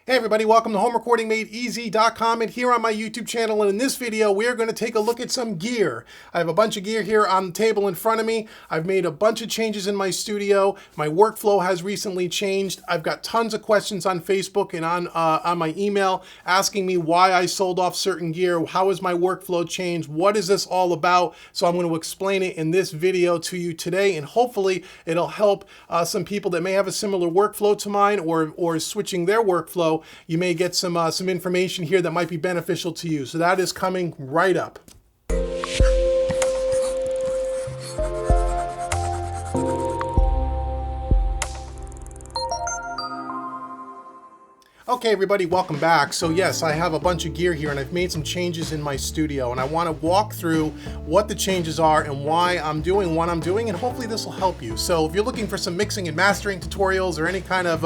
Hey everybody, welcome to HomeRecordingMadeEasy.com and here on my YouTube channel, and in this video we are going to take a look at some gear. I have a bunch of gear here on the table in front of me. I've made a bunch of changes in my studio. My workflow has recently changed. I've got tons of questions on Facebook and on my email asking me why I sold off certain gear, how has my workflow changed, what is this all about? So I'm going to explain it in this video to you today, and hopefully it'll help some people that may have a similar workflow to mine or switching their workflow. You may get some information here that might be beneficial to you. So that is coming right up. Okay everybody, welcome back. So yes, I have a bunch of gear here and I've made some changes in my studio, and I want to walk through what the changes are and why I'm doing what I'm doing, and hopefully this will help you. So if you're looking for some mixing and mastering tutorials or any kind of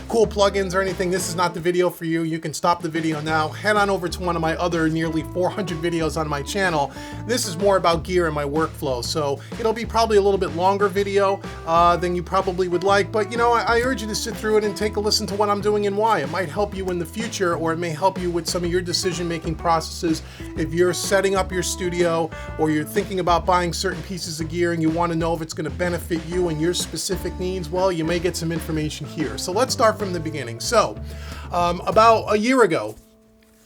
cool plugins or anything, this is not the video for you. You can stop the video now, head on over to one of my other nearly 400 videos on my channel. This is more about gear and my workflow, so it'll be probably a little bit longer video than you probably would like, but you know, I urge you to sit through it and take a listen to what I'm doing and why. It might help you in the future, or it may help you with some of your decision-making processes. If you're setting up your studio or you're thinking about buying certain pieces of gear and you want to know if it's going to benefit you and your specific needs, well, you may get some information here. So let's start from the beginning. So about a year ago,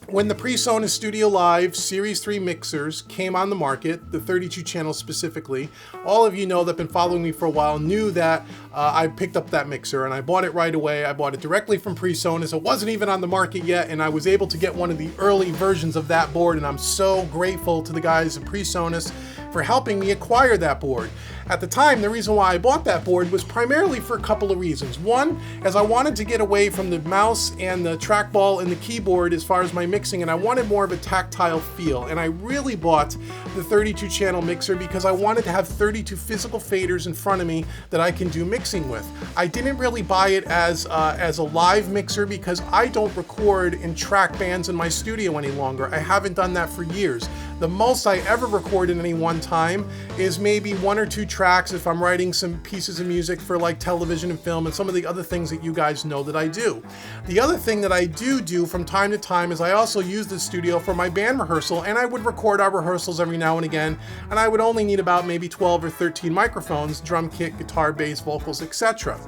when the PreSonus Studio Live Series 3 mixers came on the market, the 32 channels specifically, all of you know that have been following me for a while knew that I picked up that mixer and I bought it right away. I bought it directly from PreSonus. It wasn't even on the market yet, and I was able to get one of the early versions of that board, and I'm so grateful to the guys at PreSonus for helping me acquire that board. At the time, the reason why I bought that board was primarily for a couple of reasons. One, as I wanted to get away from the mouse and the trackball and the keyboard as far as my mixing, and I wanted more of a tactile feel. And I really bought the 32 channel mixer because I wanted to have 32 physical faders in front of me that I can do mixing with. I didn't really buy it as a live mixer because I don't record in track bands in my studio any longer. I haven't done that for years. The most I ever record in any one time is maybe 1 or 2 tracks if I'm writing some pieces of music for like television and film and some of the other things that you guys know that I do. The other thing that I do from time to time is I also use the studio for my band rehearsal, and I would record our rehearsals every now and again, and I would only need about maybe 12 or 13 microphones, drum kit, guitar, bass, vocals, etc.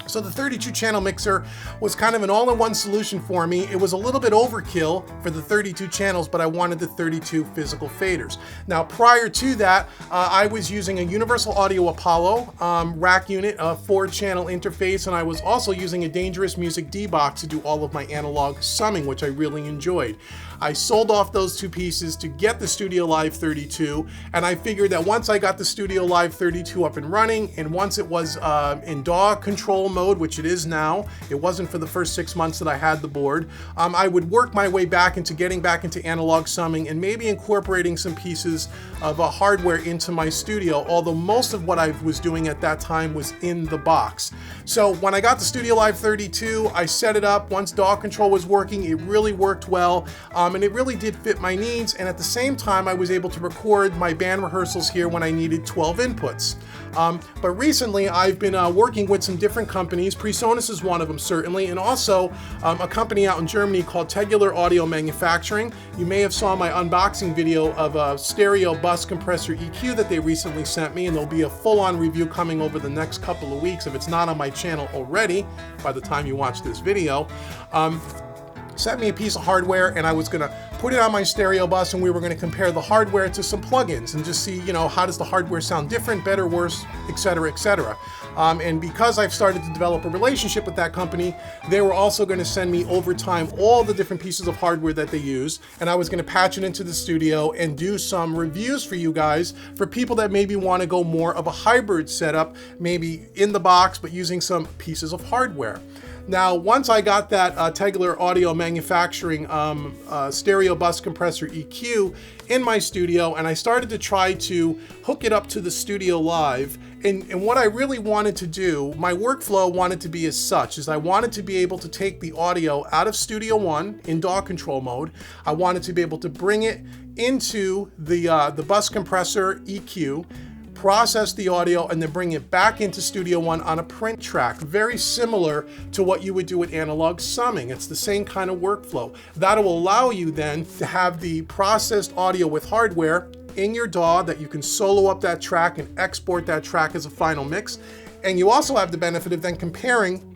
So the 32 channel mixer was kind of an all-in-one solution for me. It was a little bit overkill for the 32 channels, but I wanted the 32 physical faders. Now prior to that, I was using a Universal Audio Apollo rack unit, a 4-channel interface, and I was also using a Dangerous Music D-Box to do all of my analog summing, which I really enjoyed. I sold off those 2 pieces to get the Studio Live 32, and I figured that once I got the Studio Live 32 up and running, and once it was in DAW control mode, which it is now, it wasn't for the first 6 months that I had the board, I would work my way back into getting back into analog summing and maybe incorporating some pieces of hardware into my studio, although most of what I was doing at that time was in the box. So when I got the Studio Live 32, I set it up. Once DAW control was working, it really worked well. And it really did fit my needs, and at the same time I was able to record my band rehearsals here when I needed 12 inputs. But recently I've been working with some different companies. PreSonus is one of them certainly, and also a company out in Germany called Tegeler Audio Manufacturing. You may have saw my unboxing video of a stereo bus compressor EQ that they recently sent me, and there'll be a full-on review coming over the next couple of weeks if it's not on my channel already by the time you watch this video. Sent me a piece of hardware, and I was gonna put it on my stereo bus, and we were gonna compare the hardware to some plugins and just see, you know, how does the hardware sound different, better, worse, etc., etc. And because I've started to develop a relationship with that company, they were also gonna send me over time all the different pieces of hardware that they use, and I was gonna patch it into the studio and do some reviews for you guys, for people that maybe wanna go more of a hybrid setup, maybe in the box, but using some pieces of hardware. Now, once I got that Tegeler Audio Manufacturing stereo bus compressor EQ in my studio, and I started to try to hook it up to the Studio Live, and what I really wanted to do, my workflow wanted to be as such, is I wanted to be able to take the audio out of Studio One in DAW control mode. I wanted to be able to bring it into the bus compressor EQ, process the audio, and then bring it back into Studio One on a print track, very similar to what you would do with analog summing. It's the same kind of workflow. That'll allow you then to have the processed audio with hardware in your DAW that you can solo up that track and export that track as a final mix. And you also have the benefit of then comparing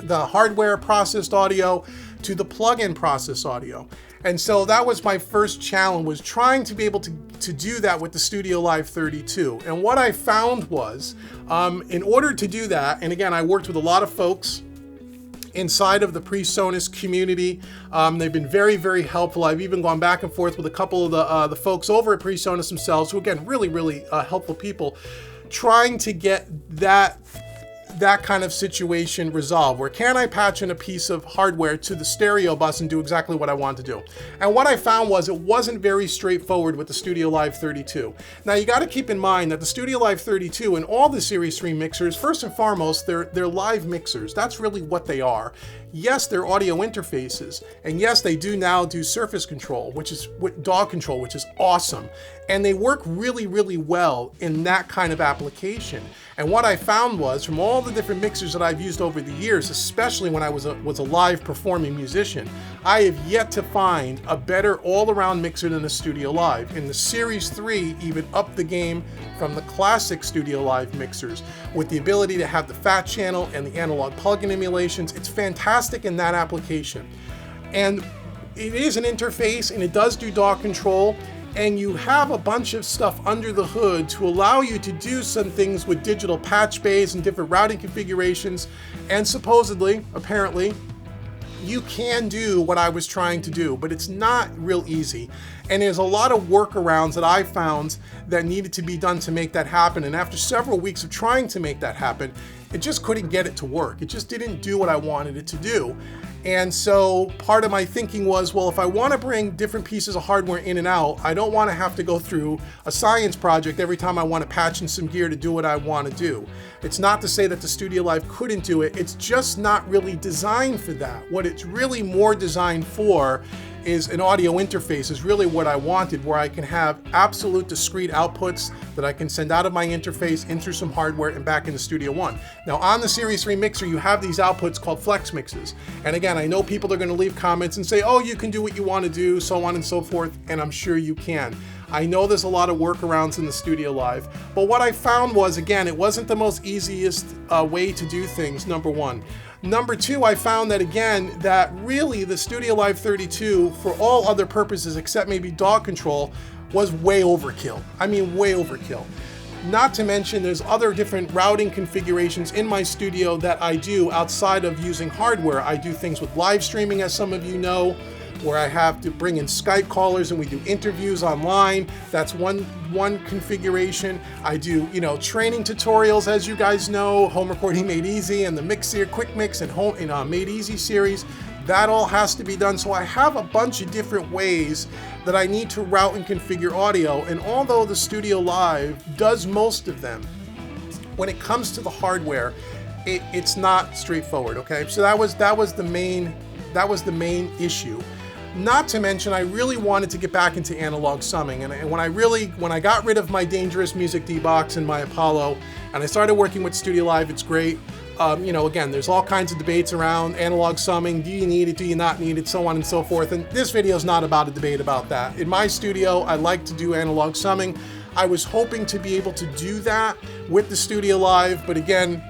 the hardware processed audio to the plug-in process audio. And so that was my first challenge, was trying to be able to do that with the Studio Live 32. And what I found was, in order to do that, and again, I worked with a lot of folks inside of the PreSonus community. They've been very, very helpful. I've even gone back and forth with a couple of the folks over at PreSonus themselves, who again, really, really helpful people, trying to get that kind of situation resolved, where can I patch in a piece of hardware to the stereo bus and do exactly what I want to do. And what I found was it wasn't very straightforward with the Studio Live 32. Now you got to keep in mind that the Studio Live 32 and all the Series 3 mixers, first and foremost, they're live mixers. That's really what they are. Yes, they're audio interfaces, and yes, they do now do surface control, which is DAW control, which is awesome. And they work really, really well in that kind of application. And what I found was, from all the different mixers that I've used over the years, especially when I was a live performing musician, I have yet to find a better all-around mixer than the Studio Live. And the Series 3 even upped the game from the classic Studio Live mixers, with the ability to have the fat channel and the analog plug-in emulations. It's fantastic in that application. And it is an interface, and it does do DAW control, and you have a bunch of stuff under the hood to allow you to do some things with digital patch bays and different routing configurations. And supposedly, apparently, you can do what I was trying to do, but it's not real easy. And there's a lot of workarounds that I found that needed to be done to make that happen. And after several weeks of trying to make that happen, it just couldn't get it to work. It just didn't do what I wanted it to do. And so part of my thinking was, well, if I want to bring different pieces of hardware in and out, I don't want to have to go through a science project every time I want to patch in some gear to do what I want to do. It's not to say that the Studio Live couldn't do it. It's just not really designed for that. What it's really more designed for is an audio interface, is really what I wanted, where I can have absolute discrete outputs that I can send out of my interface in through some hardware and back into Studio One. Now on the Series 3 mixer, you have these outputs called flex mixes. And again, I know people are going to leave comments and say, oh, you can do what you want to do, so on and so forth, and I'm sure you can. I know there's a lot of workarounds in the Studio Live, but what I found was, again, it wasn't the most easiest way to do things, number one. Number two, I found that, again, that really the Studio Live 32, for all other purposes except maybe DAW control, was way overkill. I mean, way overkill. Not to mention there's other different routing configurations in my studio that I do outside of using hardware. I do things with live streaming, as some of you know, where I have to bring in Skype callers and we do interviews online. That's one configuration. I do, training tutorials, as you guys know, Home Recording Made Easy and the Mixer Quick Mix and Made Easy series. That all has to be done. So I have a bunch of different ways that I need to route and configure audio. And although the Studio Live does most of them, when it comes to the hardware, it's not straightforward. Okay, so that was the main issue. Not to mention, I really wanted to get back into analog summing, and when I got rid of my Dangerous Music D-Box and my Apollo, and I started working with Studio Live, it's great. Again, there's all kinds of debates around analog summing. Do you need it? Do you not need it? So on and so forth. And this video is not about a debate about that. In my studio, I like to do analog summing. I was hoping to be able to do that with the Studio Live, but again,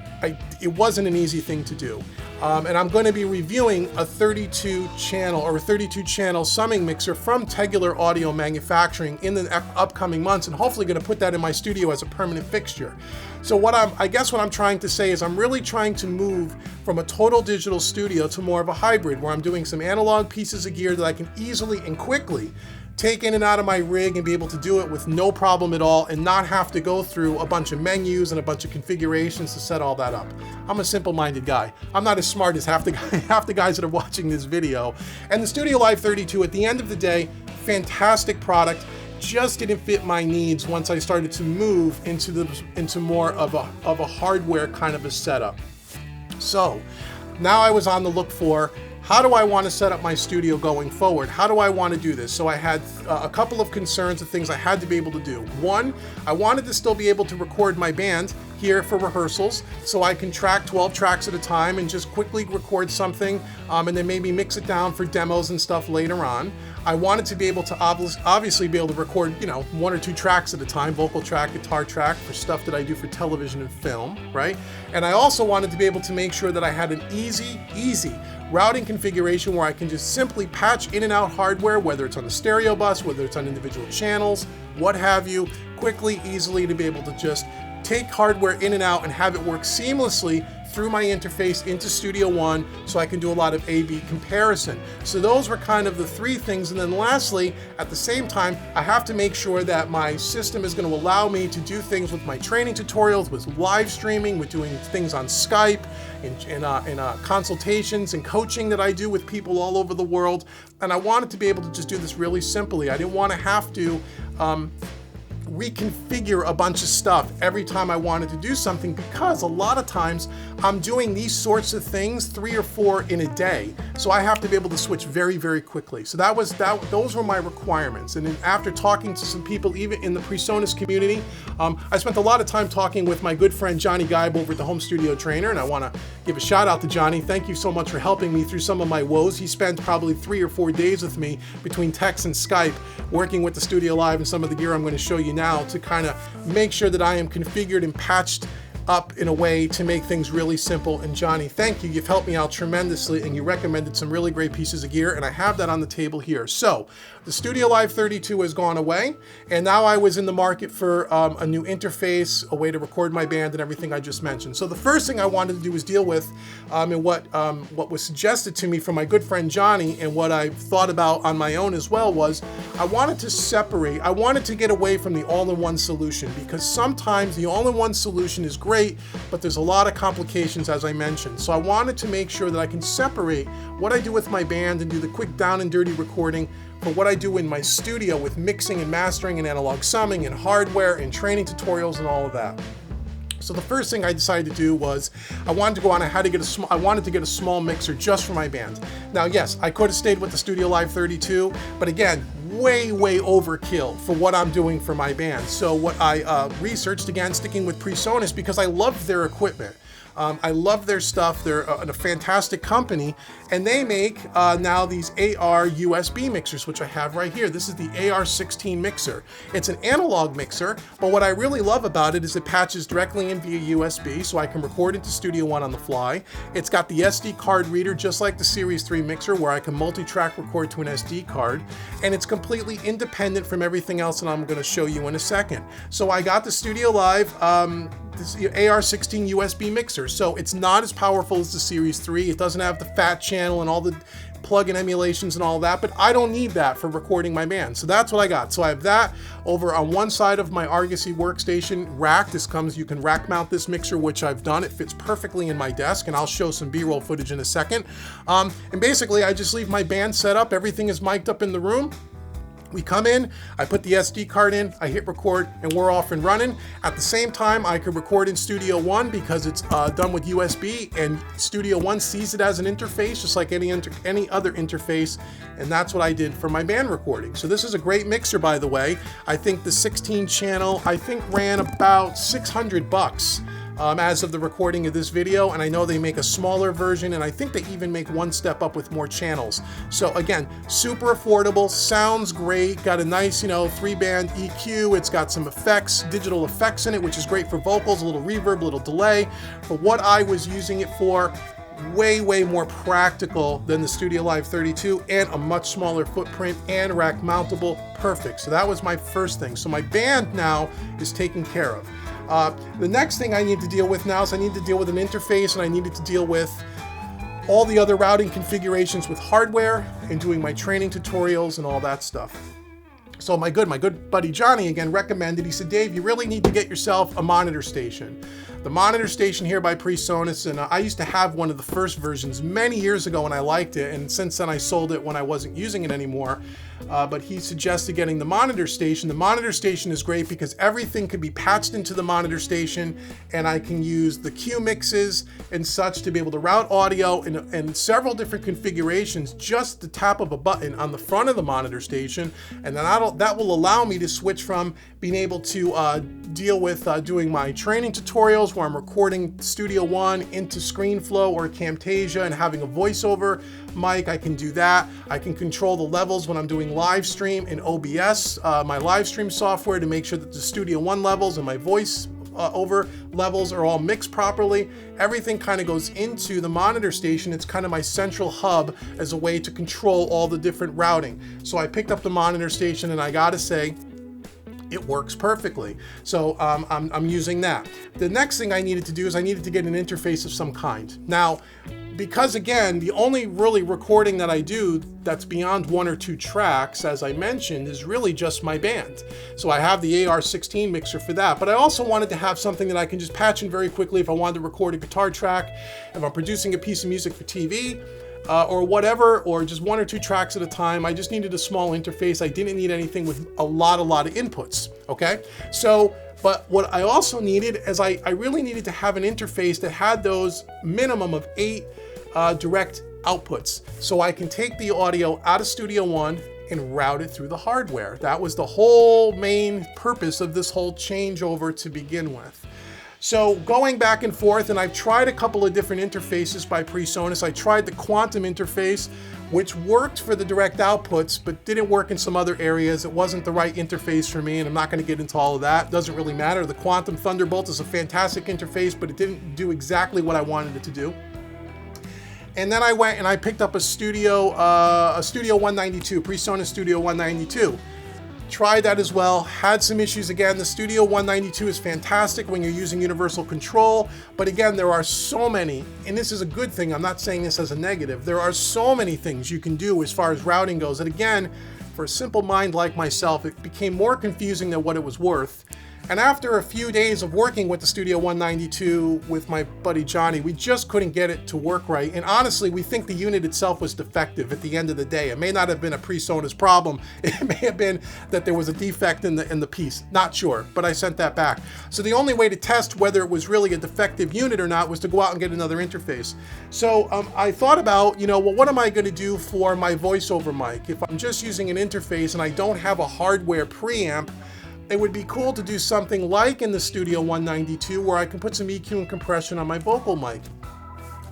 it wasn't an easy thing to do. And I'm going to be reviewing a 32 channel summing mixer from Tegular Audio Manufacturing in the upcoming months, and hopefully going to put that in my studio as a permanent fixture. So what I'm trying to say is I'm really trying to move from a total digital studio to more of a hybrid, where I'm doing some analog pieces of gear that I can easily and quickly take in and out of my rig and be able to do it with no problem at all, and not have to go through a bunch of menus and a bunch of configurations to set all that up. I'm a simple-minded guy. I'm not as smart as half the guys that are watching this video. And the Studio Live 32, at the end of the day, fantastic product. Just didn't fit my needs once I started to move into more of a hardware kind of a setup. So now I was on the look for, how do I want to set up my studio going forward? How do I want to do this? So I had a couple of concerns of things I had to be able to do. One, I wanted to still be able to record my band here for rehearsals, so I can track 12 tracks at a time and just quickly record something and then maybe mix it down for demos and stuff later on. I wanted to be able to obviously be able to record, you know, 1 or 2 tracks at a time, vocal track, guitar track, for stuff that I do for television and film, right? And I also wanted to be able to make sure that I had an easy routing configuration where I can just simply patch in and out hardware, whether it's on the stereo bus, whether it's on individual channels, what have you, quickly, easily, to be able to just take hardware in and out and have it work seamlessly through my interface into Studio One, so I can do a lot of A/B comparison. So those were kind of the 3 things. And then lastly, at the same time, I have to make sure that my system is going to allow me to do things with my training tutorials, with live streaming, with doing things on Skype, in consultations and coaching that I do with people all over the world. And I wanted to be able to just do this really simply. I didn't want to have to reconfigure a bunch of stuff every time I wanted to do something, because a lot of times I'm doing these sorts of things 3 or 4 in a day, so I have to be able to switch very, very quickly. So those were my requirements. And then after talking to some people, even in the PreSonus community, I spent a lot of time talking with my good friend Johnny Geib over at the Home Studio Trainer, and I want to give a shout out to Johnny. Thank you so much for helping me through some of my woes. He spent probably 3 or 4 days with me between text and Skype, working with the Studio Live and some of the gear I'm going to show you now, to kind of make sure that I am configured and patched up in a way to make things really simple. And Johnny, thank you. You've helped me out tremendously, and you recommended some really great pieces of gear, and I have that on the table here. So the Studio Live 32 has gone away, and now I was in the market for a new interface, a way to record my band, and everything I just mentioned. So the first thing I wanted to do was deal with and what was suggested to me from my good friend Johnny, and what I thought about on my own as well, was I wanted to separate. I wanted to get away from the all-in-one solution, because sometimes the all-in-one solution is great, but there's a lot of complications, as I mentioned. So I wanted to make sure that I can separate what I do with my band and do the quick down and dirty recording for what I do in my studio with mixing and mastering and analog summing and hardware and training tutorials and all of that. So the first thing I decided to do was I wanted to go on and I wanted to get a small mixer just for my band. Now, yes, I could have stayed with the Studio Live 32, but again, way overkill for what I'm doing for my band. So what I researched, again, sticking with PreSonus, because I love their equipment. I love their stuff. They're a fantastic company, and they make now these AR USB mixers, which I have right here. This is the AR16 mixer. It's an analog mixer, but what I really love about it is it patches directly in via USB, so I can record into Studio One on the fly. It's got the SD card reader, just like the Series 3 mixer, where I can multi-track record to an SD card, and it's completely independent from everything else that I'm going to show you in a second. So I got the Studio Live this AR16 USB mixer. So it's not as powerful as the Series 3. It doesn't have the fat channel and all the plug-in emulations and all that, but I don't need that for recording my band. So that's what I got. So I have that over on one side of my Argosy workstation rack. You can rack mount this mixer, which I've done. It fits perfectly in my desk, and I'll show some B-roll footage in a second. And basically I just leave my band set up. Everything is mic'd up in the room. We come in, I put the SD card in, I hit record, and we're off and running. At the same time, I could record in Studio One because it's done with USB, and Studio One sees it as an interface, just like any other interface, and that's what I did for my band recording. So this is a great mixer, by the way. I think the 16 channel, ran about $600. As of the recording of this video, and I know they make a smaller version, and I think they even make one step up with more channels. So again, super affordable, sounds great, got a nice, 3-band EQ, it's got some effects, digital effects in it, which is great for vocals, a little reverb, a little delay. For what I was using it for, way more practical than the Studio Live 32, and a much smaller footprint, and rack mountable. Perfect. So that was my first thing. So my band now is taken care of. The next thing I need to deal with now is I need to deal with an interface, and I needed to deal with all the other routing configurations with hardware and doing my training tutorials and all that stuff. So my good buddy Johnny again recommended, he said, Dave, you really need to get yourself a monitor station. the monitor station here by PreSonus, and I used to have one of the first versions many years ago and I liked it, and since then I sold it when I wasn't using it anymore. But he suggested getting the monitor station. The monitor station is great because everything could be patched into the monitor station, and I can use the Q mixes and such to be able to route audio in several different configurations, just the tap of a button on the front of the monitor station. And then that will allow me to switch from being able to deal with doing my training tutorials where I'm recording Studio One into ScreenFlow or Camtasia and having a voiceover mic. I can do that. I can control the levels when I'm doing live stream in OBS, my live stream software, to make sure that the Studio One levels and my voice over levels are all mixed properly. Everything kind of goes into the monitor station. It's kind of my central hub as a way to control all the different routing. So I picked up the monitor station, and I gotta say, it works perfectly. So I'm using that. The next thing I needed to do is I needed to get an interface of some kind. Now, because again, the only really recording that I do that's beyond 1 or 2 tracks, as I mentioned, is really just my band. So I have the AR16 mixer for that, but I also wanted to have something that I can just patch in very quickly if I wanted to record a guitar track, if I'm producing a piece of music for TV, or whatever, or just 1 or 2 tracks at a time. I just needed a small interface. I didn't need anything with a lot of inputs, okay? So, but what I also needed is I really needed to have an interface that had those minimum of 8 direct outputs. So I can take the audio out of Studio One and route it through the hardware. That was the whole main purpose of this whole changeover to begin with. So going back and forth, and I've tried a couple of different interfaces by PreSonus. I tried the Quantum interface, which worked for the direct outputs, but didn't work in some other areas. It wasn't the right interface for me, and I'm not going to get into all of that. It doesn't really matter. The Quantum Thunderbolt is a fantastic interface, but it didn't do exactly what I wanted it to do. And then I went and I picked up a Studio 192, PreSonus Studio 192. Tried that as well, had some issues again. The Studio 192 is fantastic when you're using universal control, but again, there are so many, and this is a good thing, I'm not saying this as a negative, there are so many things you can do as far as routing goes, and again, for a simple mind like myself, it became more confusing than what it was worth. And after a few days of working with the Studio 192 with my buddy Johnny, we just couldn't get it to work right. And honestly, we think the unit itself was defective at the end of the day. It may not have been a PreSonus problem. It may have been that there was a defect in the piece. Not sure, but I sent that back. So the only way to test whether it was really a defective unit or not was to go out and get another interface. So I thought about, well, what am I going to do for my voiceover mic? If I'm just using an interface and I don't have a hardware preamp, it would be cool to do something like in the Studio 192 where I can put some EQ and compression on my vocal mic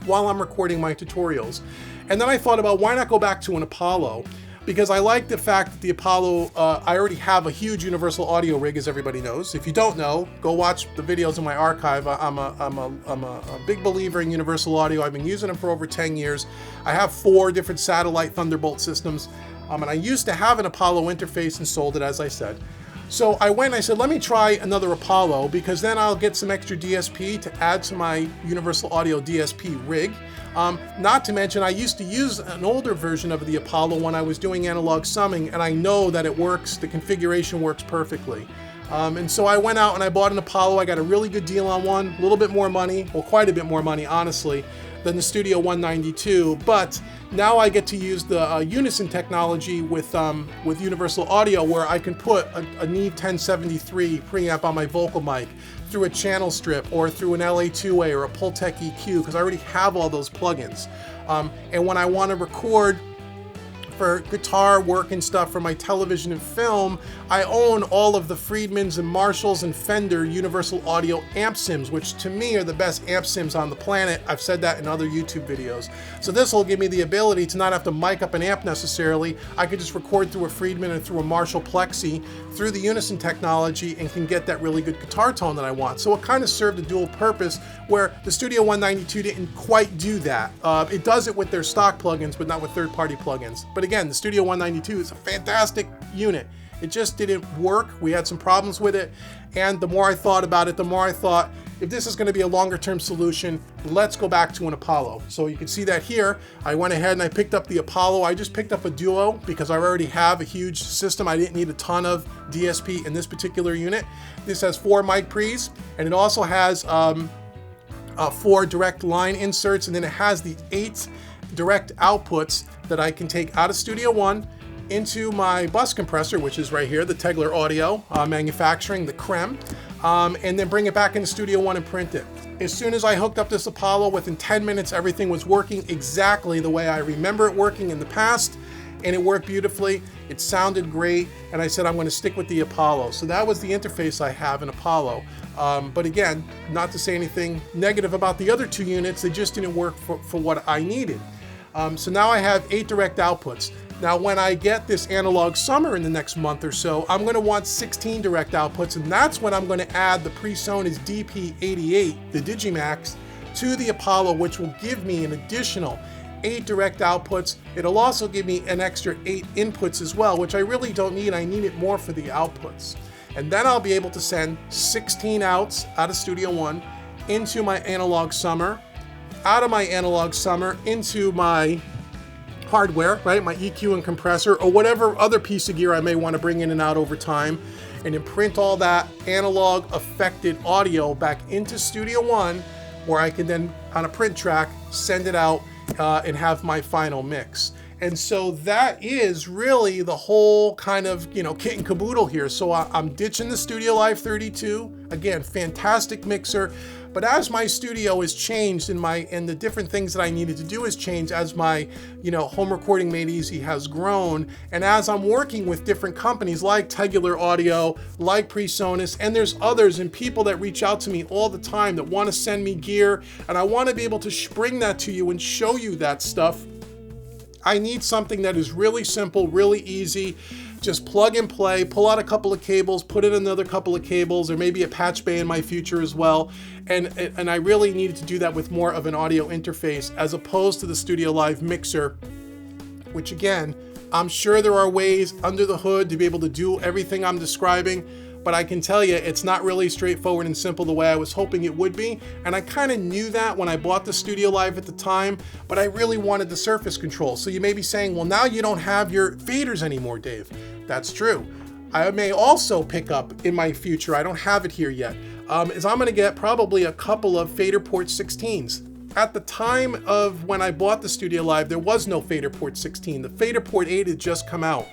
while I'm recording my tutorials. And then I thought about why not go back to an Apollo, because I like the fact that the Apollo, I already have a huge Universal Audio rig, as everybody knows. If you don't know, go watch the videos in my archive. I'm a big believer in Universal Audio. I've been using them for over 10 years. I have 4 different satellite Thunderbolt systems, and I used to have an Apollo interface and sold it, as I said. So I went and I said, let me try another Apollo, because then I'll get some extra DSP to add to my Universal Audio DSP rig. Not to mention, I used to use an older version of the Apollo when I was doing analog summing, and I know that it works, the configuration works perfectly. And so I went out and I bought an Apollo. I got a really good deal on one, a little bit more money, well, quite a bit more money, honestly, than the Studio 192, but now I get to use the Unison technology with Universal Audio, where I can put a Neve 1073 preamp on my vocal mic through a channel strip or through an LA2A or a Pultec EQ, because I already have all those plugins. And when I want to record for guitar work and stuff for my television and film, I own all of the Friedmans and Marshalls and Fender Universal Audio amp sims, which to me are the best amp sims on the planet. I've said that in other YouTube videos. So this will give me the ability to not have to mic up an amp necessarily. I could just record through a Friedman and through a Marshall Plexi through the Unison technology and can get that really good guitar tone that I want. So it kind of served a dual purpose, where the Studio 192 didn't quite do that. It does it with their stock plugins, but not with third-party plugins. But again, the Studio 192 is a fantastic unit. It just didn't work. We had some problems with it. And the more I thought about it, the more I thought, if this is going to be a longer term solution, let's go back to an Apollo. So you can see that here. I went ahead and I picked up the Apollo. I just picked up a Duo because I already have a huge system. I didn't need a ton of DSP in this particular unit. This has 4 mic pre's, and it also has 4 direct line inserts, and then it has the 8 direct outputs that I can take out of Studio One into my bus compressor, which is right here, the Tegeler Audio Manufacturing, the Creme, and then bring it back into Studio One and print it. As soon as I hooked up this Apollo, within 10 minutes, everything was working exactly the way I remember it working in the past, and it worked beautifully. It sounded great, and I said I'm going to stick with the Apollo. So that was the interface I have in Apollo. But again, not to say anything negative about the other 2 units, they just didn't work for what I needed. So now I have 8 direct outputs. Now when I get this Analog Summer in the next month or so, I'm going to want 16 direct outputs, and that's when I'm going to add the PreSonus DP88, the Digimax, to the Apollo, which will give me an additional 8 direct outputs. It'll also give me an extra 8 inputs as well, which I really don't need. I need it more for the outputs. And then I'll be able to send 16 outs out of Studio One into my Analog Summer, out of my Analog Summer into my hardware, right? My EQ and compressor, or whatever other piece of gear I may want to bring in and out over time, and then print all that analog affected audio back into Studio One, where I can then, on a print track, send it out and have my final mix. And so that is really the whole kind of, kit and caboodle here. So I'm ditching the Studio Live 32. Again, fantastic mixer. But as my studio has changed and the different things that I needed to do has changed, as my, Home Recording Made Easy has grown, and as I'm working with different companies like Tegeler Audio, like PreSonus, and there's others and people that reach out to me all the time that want to send me gear, and I want to be able to bring that to you and show you that stuff. I need something that is really simple, really easy. Just plug and play, pull out a couple of cables, put in another couple of cables, or maybe a patch bay in my future as well. And I really needed to do that with more of an audio interface as opposed to the Studio Live mixer, which again, I'm sure there are ways under the hood to be able to do everything I'm describing, but I can tell you it's not really straightforward and simple the way I was hoping it would be. And I kind of knew that when I bought the Studio Live at the time, but I really wanted the surface control. So you may be saying, well, now you don't have your faders anymore, Dave. That's true. I may also pick up in my future, I don't have it here yet, is I'm going to get probably a couple of fader port 16s. At the time of when I bought the Studio Live, there was no fader port 16. The fader port 8 had just come out.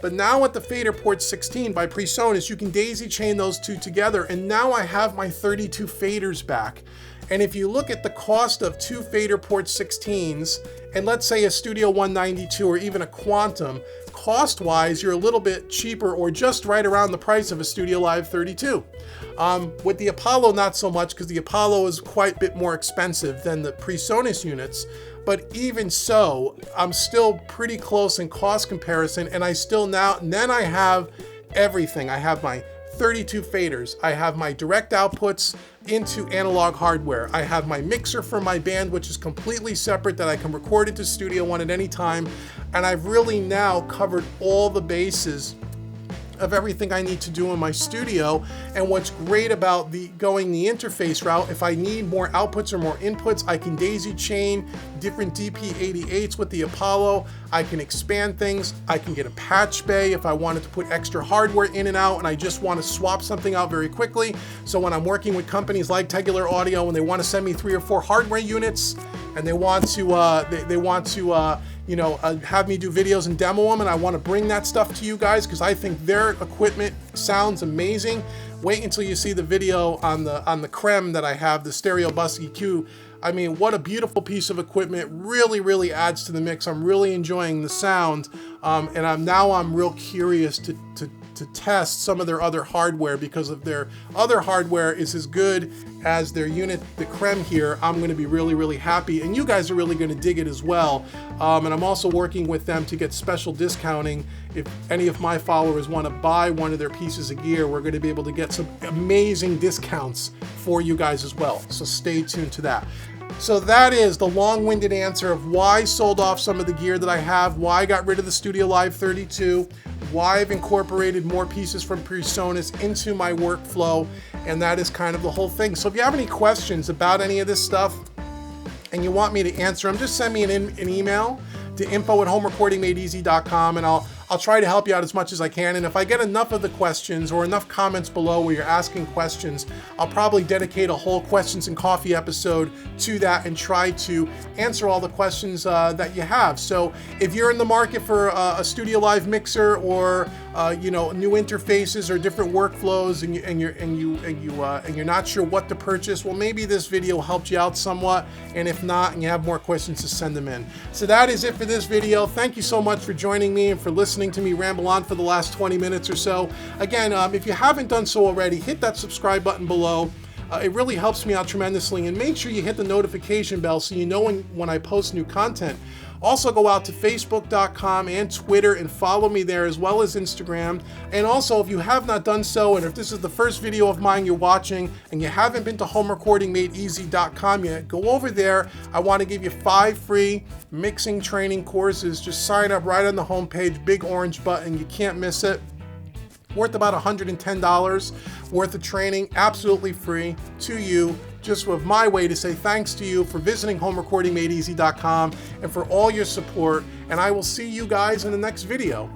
But now with the fader port 16 by PreSonus, you can daisy chain those 2 together, and now I have my 32 faders back. And if you look at the cost of 2 fader port 16s, and let's say a Studio 192 or even a Quantum, cost-wise, you're a little bit cheaper or just right around the price of a Studio Live 32. With the Apollo, not so much, because the Apollo is quite a bit more expensive than the PreSonus units. But even so, I'm still pretty close in cost comparison, and I still then I have everything. I have my 32 faders. I have my direct outputs into analog hardware. I have my mixer for my band, which is completely separate, that I can record it to Studio One at any time. And I've really now covered all the bases of everything I need to do in my studio. And what's great about going the interface route, if I need more outputs or more inputs, I can daisy chain different DP88s with the Apollo. I can expand things. I can get a patch bay if I wanted to put extra hardware in and out and I just want to swap something out very quickly. So when I'm working with companies like Tegeler Audio and they want to send me 3 or 4 hardware units and they want to have me do videos and demo them, and I want to bring that stuff to you guys because I think their equipment sounds amazing. Wait until you see the video on the Creme that I have, the Stereo Bus EQ. I mean, what a beautiful piece of equipment. Really, really adds to the mix. I'm really enjoying the sound, and I'm real curious to test some of their other hardware, because if their other hardware is as good as their unit, the Creme here, I'm going to be really, really happy, and you guys are really going to dig it as well. And I'm also working with them to get special discounting. If any of my followers want to buy one of their pieces of gear, we're going to be able to get some amazing discounts for you guys as well. So stay tuned to that. So that is the long-winded answer of why I sold off some of the gear that I have, why I got rid of the Studio Live 32, why I've incorporated more pieces from PreSonus into my workflow, and that is kind of the whole thing. So if you have any questions about any of this stuff and you want me to answer them, just send me an email to info@homerecordingmadeeasy.com, and I'll try to help you out as much as I can. And if I get enough of the questions or enough comments below where you're asking questions, I'll probably dedicate a whole questions and coffee episode to that and try to answer all the questions that you have. So if you're in the market for a Studio Live mixer or you know, new interfaces or different workflows, and you're not sure what to purchase, well, maybe this video helped you out somewhat. And if not, and you have more questions, to send them in. So that is it for this video. Thank you so much for joining me and for listening to me ramble on for the last 20 minutes or so. Again, if you haven't done so already, hit that subscribe button below. It really helps me out tremendously, and make sure you hit the notification bell so you know when I post new content. Also, go out to Facebook.com and Twitter and follow me there, as well as Instagram. And also, if you have not done so, and if this is the first video of mine you're watching and you haven't been to HomeRecordingMadeEasy.com yet, go over there. I want to give you 5 free mixing training courses. Just sign up right on the homepage, big orange button. You can't miss it. Worth about $110 worth of training, absolutely free to you. Just with my way to say thanks to you for visiting HomeRecordingMadeEasy.com and for all your support. And I will see you guys in the next video.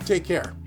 Take care.